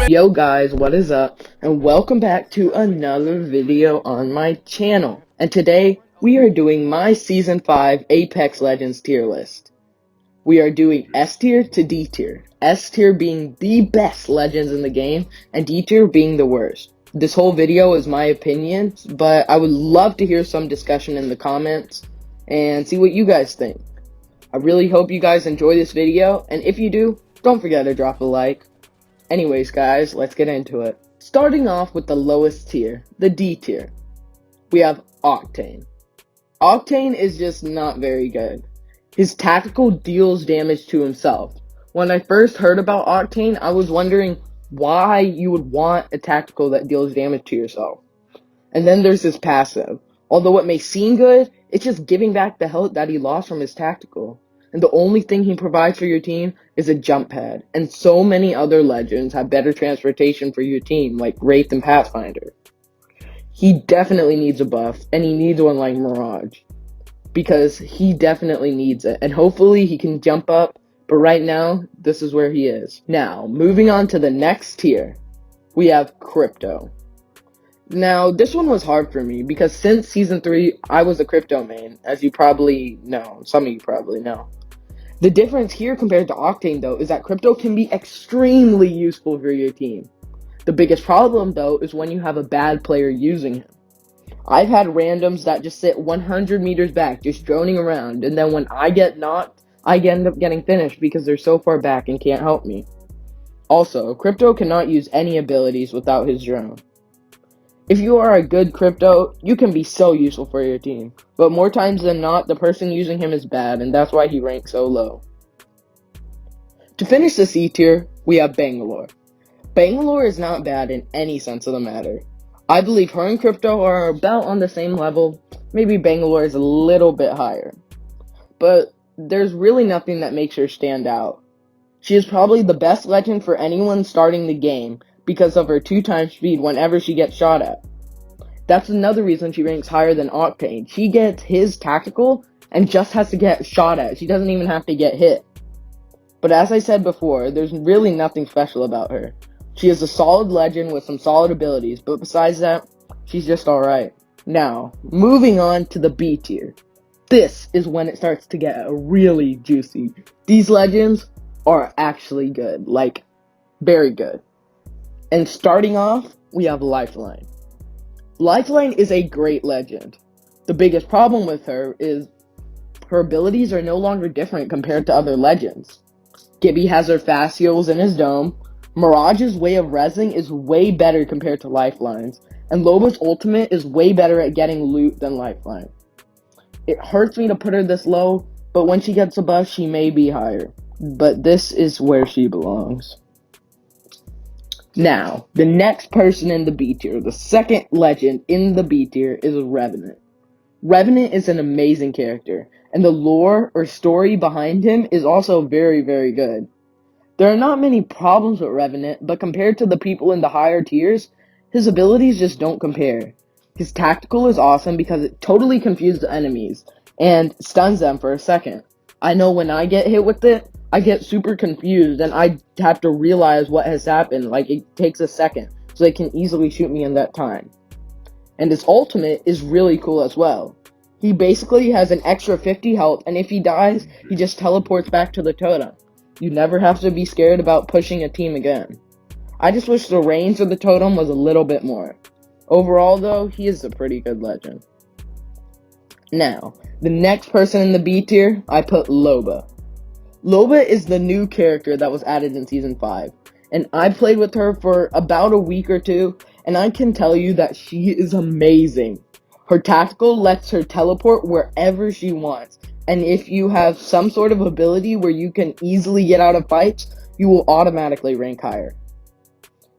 Yo guys, what is up? And welcome back to another video on my channel. And today, we are doing my Season 5 Apex Legends tier list. We are doing S tier to D tier. S tier being the best legends in the game, and D tier being the worst. This whole video is my opinion, but I would love to hear some discussion in the comments, and see what you guys think. I really hope you guys enjoy this video, and if you do, don't forget to drop a like. Anyways guys, let's get into it. Starting off with the lowest tier, the D tier, we have Octane. Octane is just not very good. His tactical deals damage to himself. When I first heard about Octane, I was wondering why you would want a tactical that deals damage to yourself. And then there's his passive. Although it may seem good, it's just giving back the health that he lost from his tactical. And the only thing he provides for your team is a jump pad. And so many other legends have better transportation for your team, like Wraith and Pathfinder. He definitely needs a buff, and he needs one like Mirage. Because he definitely needs it. And hopefully he can jump up, but right now, this is where he is. Now, moving on to the next tier, we have Crypto. Now, this one was hard for me, because since Season 3, I was a Crypto main, as you probably know. Some of you probably know. The difference here compared to Octane, though, is that Crypto can be extremely useful for your team. The biggest problem, though, is when you have a bad player using him. I've had randoms that just sit 100 meters back, just droning around, and then when I get knocked, I end up getting finished because they're so far back and can't help me. Also, Crypto cannot use any abilities without his drone. If you are a good Crypto, you can be so useful for your team, but more times than not, the person using him is bad, and that's why he ranks so low. To finish the C tier, we have Bangalore. Bangalore is not bad in any sense of the matter. I believe her and Crypto are about on the same level, maybe Bangalore is a little bit higher. But there's really nothing that makes her stand out. She is probably the best legend for anyone starting the game, because of her 2x speed whenever she gets shot at. That's another reason she ranks higher than Octane. She gets his tactical and just has to get shot at. She doesn't even have to get hit. But as I said before, there's really nothing special about her. She is a solid legend with some solid abilities, but besides that, she's just alright. Now, moving on to the B tier. This is when it starts to get really juicy. These legends are actually good, like, very good. And starting off, we have Lifeline. Lifeline is a great legend. The biggest problem with her is her abilities are no longer different compared to other legends. Gibby has her fast heals in his dome, Mirage's way of rezzing is way better compared to Lifeline's, and Loba's ultimate is way better at getting loot than Lifeline. It hurts me to put her this low, but when she gets a buff, she may be higher. But this is where she belongs. Now, the next person in the B tier, the second legend in the B tier, is Revenant. Revenant is an amazing character, and the lore or story behind him is also very, very good. There are not many problems with Revenant, but compared to the people in the higher tiers, his abilities just don't compare. His tactical is awesome because it totally confuses the enemies, and stuns them for a second. I know when I get hit with it, I get super confused and I have to realize what has happened, like it takes a second, so they can easily shoot me in that time. And his ultimate is really cool as well. He basically has an extra 50 health, and if he dies, he just teleports back to the totem. You never have to be scared about pushing a team again. I just wish the range of the totem was a little bit more. Overall though, he is a pretty good legend. Now, the next person in the B tier, I put Loba. Loba is the new character that was added in Season 5, and I played with her for about a week or two, and I can tell you that she is amazing. Her tactical lets her teleport wherever she wants, and if you have some sort of ability where you can easily get out of fights, you will automatically rank higher.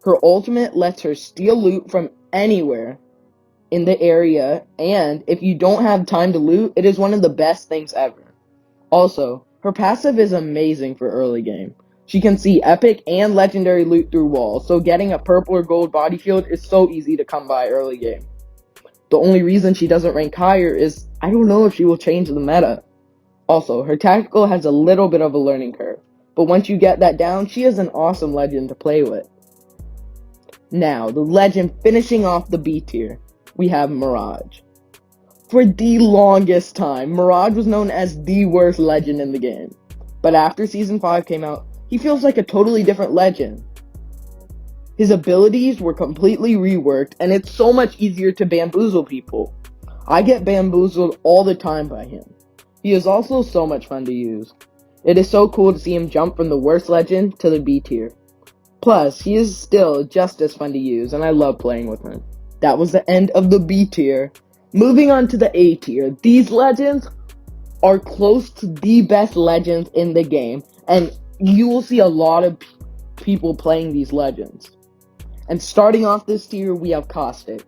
Her ultimate lets her steal loot from anywhere in the area, and if you don't have time to loot, it is one of the best things ever. Also, her passive is amazing for early game. She can see epic and legendary loot through walls, so getting a purple or gold body shield is so easy to come by early game. The only reason she doesn't rank higher is, I don't know if she will change the meta. Also, her tactical has a little bit of a learning curve, but once you get that down, she is an awesome legend to play with. Now, the legend finishing off the B tier, we have Mirage. For the longest time, Mirage was known as the worst legend in the game. But after Season 5 came out, he feels like a totally different legend. His abilities were completely reworked, and it's so much easier to bamboozle people. I get bamboozled all the time by him. He is also so much fun to use. It is so cool to see him jump from the worst legend to the B tier. Plus, he is still just as fun to use, and I love playing with him. That was the end of the B tier. Moving on to the A tier, these legends are close to the best legends in the game, and you will see a lot of people playing these legends. And starting off this tier, we have Caustic.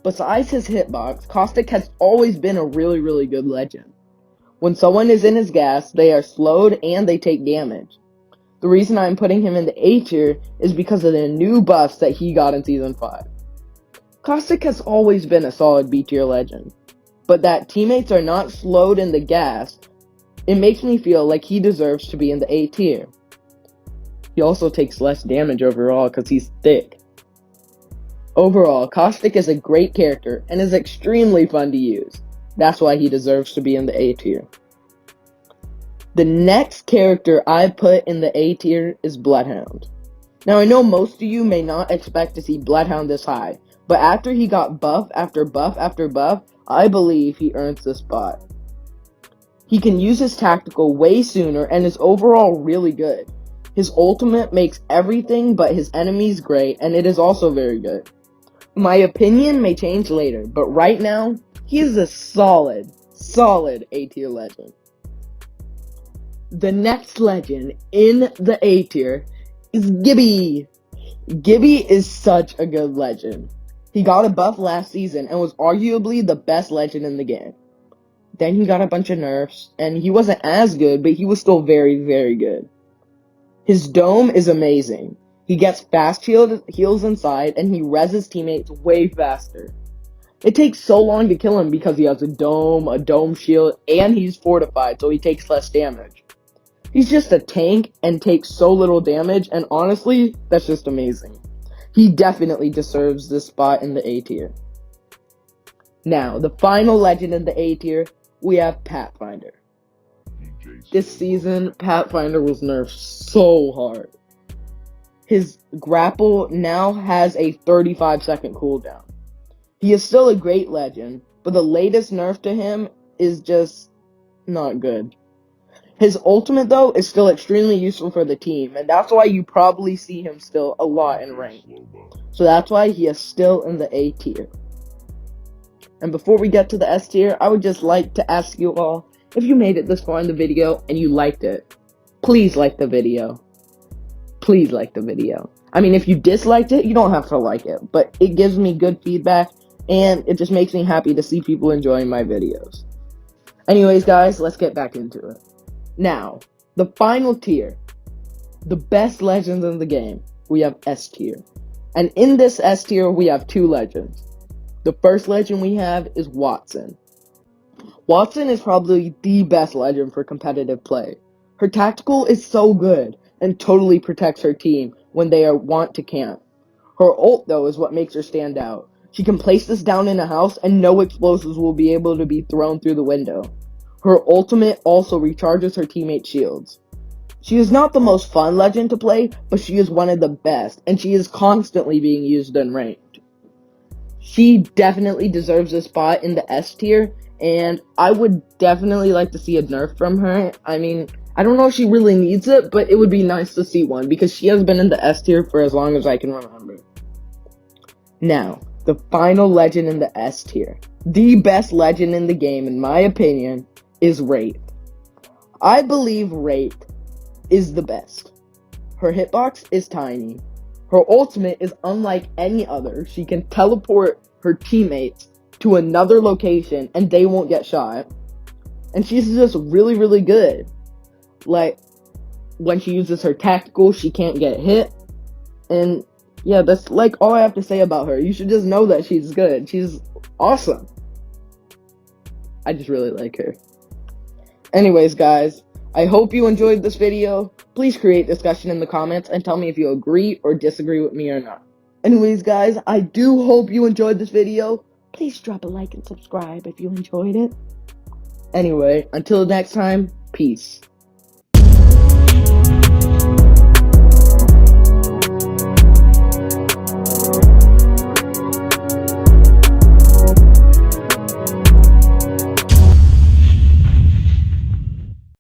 Besides his hitbox, Caustic has always been a really good legend. When someone is in his gas, they are slowed and they take damage. The reason I'm putting him in the A tier is because of the new buffs that he got in Season 5. Caustic has always been a solid B tier legend, but that teammates are not slowed in the gas, it makes me feel like he deserves to be in the A tier. He also takes less damage overall because he's thick. Overall, Caustic is a great character and is extremely fun to use. That's why he deserves to be in the A tier. The next character I put in the A tier is Bloodhound. Now I know most of you may not expect to see Bloodhound this high, but after he got buff after buff after buff, I believe he earns this spot. He can use his tactical way sooner and is overall really good. His ultimate makes everything but his enemies great, and it is also very good. My opinion may change later, but right now, he is a solid A tier legend. The next legend in the A tier is Gibby. Gibby is such a good legend. He got a buff last season and was arguably the best legend in the game. Then he got a bunch of nerfs, and he wasn't as good, but he was still very good. His dome is amazing. He gets fast heals inside, and he reses teammates way faster. It takes so long to kill him because he has a dome shield, and he's fortified, so he takes less damage. He's just a tank and takes so little damage, and honestly, that's just amazing. He definitely deserves this spot in the A tier. Now, the final legend in the A tier, we have Pathfinder. This season, Pathfinder was nerfed so hard. His grapple now has a 35-second cooldown. He is still a great legend, but the latest nerf to him is just not good. His ultimate, though, is still extremely useful for the team, and that's why you probably see him still a lot in ranked. So that's why he is still in the A tier. And before we get to the S tier, I would just like to ask you all, if you made it this far in the video and you liked it, please like the video. Please like the video. I mean, if you disliked it, you don't have to like it, but it gives me good feedback, and it just makes me happy to see people enjoying my videos. Anyways, guys, let's get back into it. Now, the final tier, the best legends in the game, we have S tier. And in this S tier, we have two legends. The first legend we have is Wattson. Wattson is probably the best legend for competitive play. Her tactical is so good and totally protects her team when they want to camp. Her ult, though, is what makes her stand out. She can place this down in a house and no explosives will be able to be thrown through the window. Her ultimate also recharges her teammates' shields. She is not the most fun legend to play, but she is one of the best, and she is constantly being used in ranked. She definitely deserves a spot in the S tier, and I would definitely like to see a nerf from her. I mean, I don't know if she really needs it, but it would be nice to see one, because she has been in the S tier for as long as I can remember. Now, the final legend in the S tier, the best legend in the game, in my opinion, is Wraith. I believe Wraith is the best. Her hitbox is tiny. Her ultimate is unlike any other. She can teleport her teammates to another location and they won't get shot. And she's just really good. Like, when she uses her tactical, she can't get hit. And yeah, that's like all I have to say about her. You should just know that she's good. She's awesome. I just really like her. Anyways, guys, I hope you enjoyed this video. Please create discussion in the comments and tell me if you agree or disagree with me or not. Anyways, guys, I do hope you enjoyed this video. Please drop a like and subscribe if you enjoyed it. Anyway, until next time, peace.